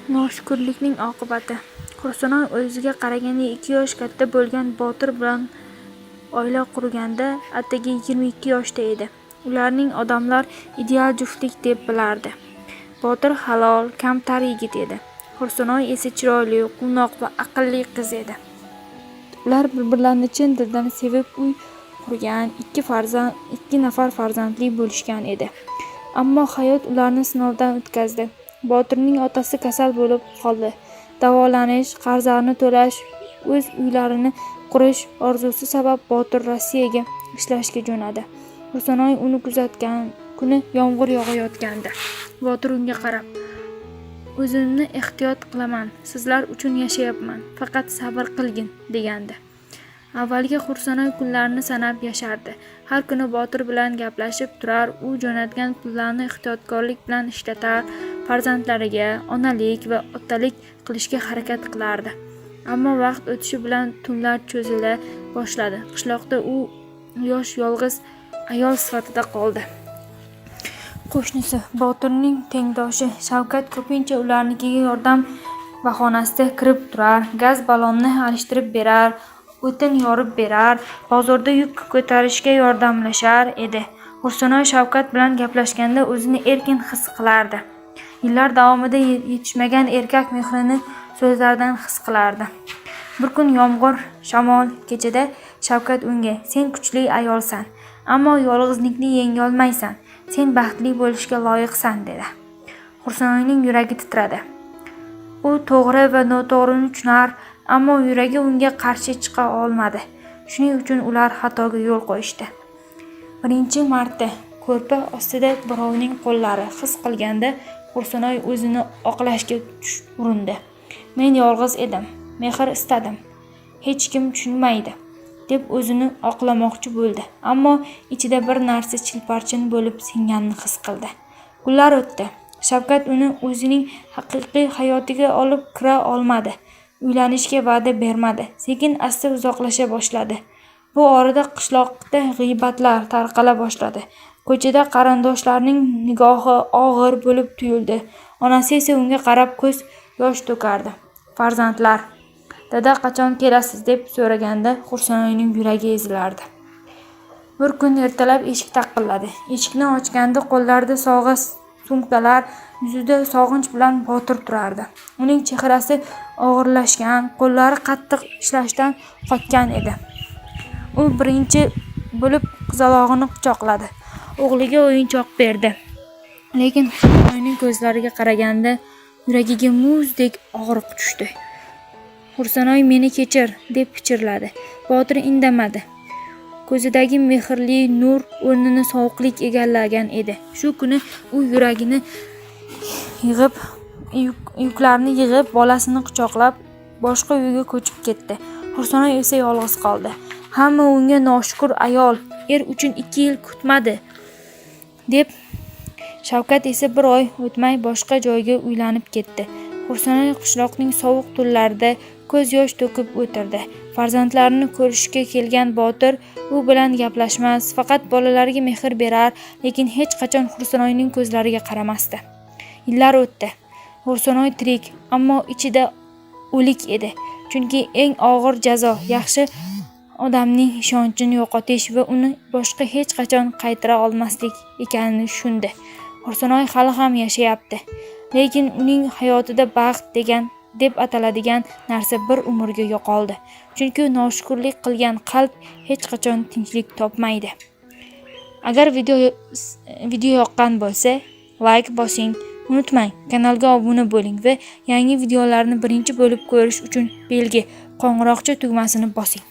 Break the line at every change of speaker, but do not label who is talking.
Noshukrlikning oqibati. Hursunoy o'ziga qaraganda 2 yosh katta bo'lgan Botir bilan oila qurganda atigi 22 yoshda edi. Ularning odamlar ideal juftlik deb bilardi. Botir halol, kamtar yigit edi. Hursunoy esa chiroyli, quvnoq va aqlli qiz edi. Ular bir-birlarini chin dildan sevib uy qurgan, 2 nafar farzandli bo'lishgan edi. Ammo hayot ularni sinovdan o'tkazdi. Botirning otasi kasal bo'lib qoldi. Davolanish, qarzlarni to'lash, o'z uylarini qurish orzusi sabab Botir Rossiyaga ishlashga jo'nadi. Hursunoy uni kuzatgan kuni yomg'ir yog'ayotgandi. Botir unga qarab: "O'zimni ehtiyot qilaman, sizlar uchun yashayapman, faqat sabr qilgin", degandi. Avvalgi Hursunoy kunlarini sanab yashardi. Har kuni Botir bilan gaplashib turar, u jo'natgan pullarni ehtiyotkorlik bilan ishlatar, farzandlariga onalik va otalik qilishga harakat qilardi. Ammo vaqt o'tishi bilan tunlar cho'zila boshladi. Qishloqda u yosh yolg'iz ayol sifatida qoldi. Qo'shnisi Botirning tengdoshi Shavkat ko'pincha ularnikiga yordam bahonasida kirib turar, gaz ballonni alishtirib berar, o'tin yorib berar, bozorda yuk ko'tarishga yordamlashar edi. Hursunoy Shavkat bilan gaplashganda o'zini erkin his qilardi. Yillar davomida yetishmagan erkak mehrini so'zlaridan his qilardi. Bir kun yomg'ir, shamol kechada Shavkat unga: "Sen kuchli ayolsan, ammo yolg'izlikni yenga olmaysan. Sen baxtli bo'lishga loyiqsan", dedi. Hursunoyning yuragi titradi. U to'g'ri va noto'g'rini tushunar, ammo yuragi unga qarshi chiqa olmadi. Shuning uchun ular xatoga yo'l qo'yishdi. Birinchi marta ko'rpa ostida birovning qo'llari his qilganda Hursunoy o'zini oqlashga urindi. "Men yolg'iz edim, mehr istadim. Hech kim tushunmaydi", deb o'zini oqlamoqchi bo'ldi. Ammo ichida bir narsa chilparchin bo'lib singanini his qildi. Kunlar o'tdi. Shavkat uni o'zining haqiqiy hayotiga olib kira olmadi. Uylanishga va'da bermadi. Sekin-asta uzoqlasha boshladi. Bu orada qishloqda g'iybatlar tarqala boshladi. Ko'chada qarindoshlarning nigohi og'ir bo'lib tuyuldi. Onasi esa unga qarab ko'z yosh to'kardi. "Farzandlar, dada qachon kelasiz?" deb so'raganda Hursunoyning yuragi ezilardi. Bir kun ertalab eshik taqilladi. Eshikni ochganda qo'llarida sovg'a sumkalar, yuzida sog'inch bilan Botir turardi. Uning chehrasi og'irlashgan, qo'llari qattiq ishlashdan qotgan edi. U birinchi bo'lib qizalog'ini quchoqladi. O'g'liga o'yinchoq berdi. Lekin Hursunoyning ko'zlariga qaraganda yuragiga muzdek og'riq tushdi. "Hursunoy, meni kechir", deb pichirladi. Botir indamadi. Ko'zidagi mehrli nur o'rnini sovuqlik egallagan edi. Shu kuni u yuklarini yig'ib, bolasini quchoqlab, boshqa uyga ko'chib ketdi. Hursunoy esa yolg'iz qoldi. Hamma unga noshukur ayol, er uchun 2 yil kutmadi, deb. Shavkat esa bir oy o'tmay boshqa joyga uylanib ketdi. Hursunoy qishloqning sovuq tunlarida ko'z yosh to'kib o'tirdi. Farzandlarini ko'rishga kelgan Botir u bilan gaplashmas, faqat bolalariga mehr berar, lekin hech qachon Hursunoyning ko'zlariga qaramasdi. Yillar o'tdi. Hursunoy tirik, ammo ichida o'lik edi. Chunki eng og'ir jazo yaxshi odamning ishonchini yo'qotish va uni boshqa hech qachon qaytara olmaslik ekanini tushundi. Hursunoy hali ham yashayapti, lekin uning hayotida baxt deb ataladigan narsa bir umrga yo'qoldi. Chunki noshukrlik qilgan qalb hech qachon tinchlik topmaydi. Agar video yoqqan bo'lsa, like bosing. Unutmang, kanalga obuna bo'ling va yangi videolarni birinchi bo'lib ko'rish uchun belgi qo'ng'iroqcha tugmasini bosing.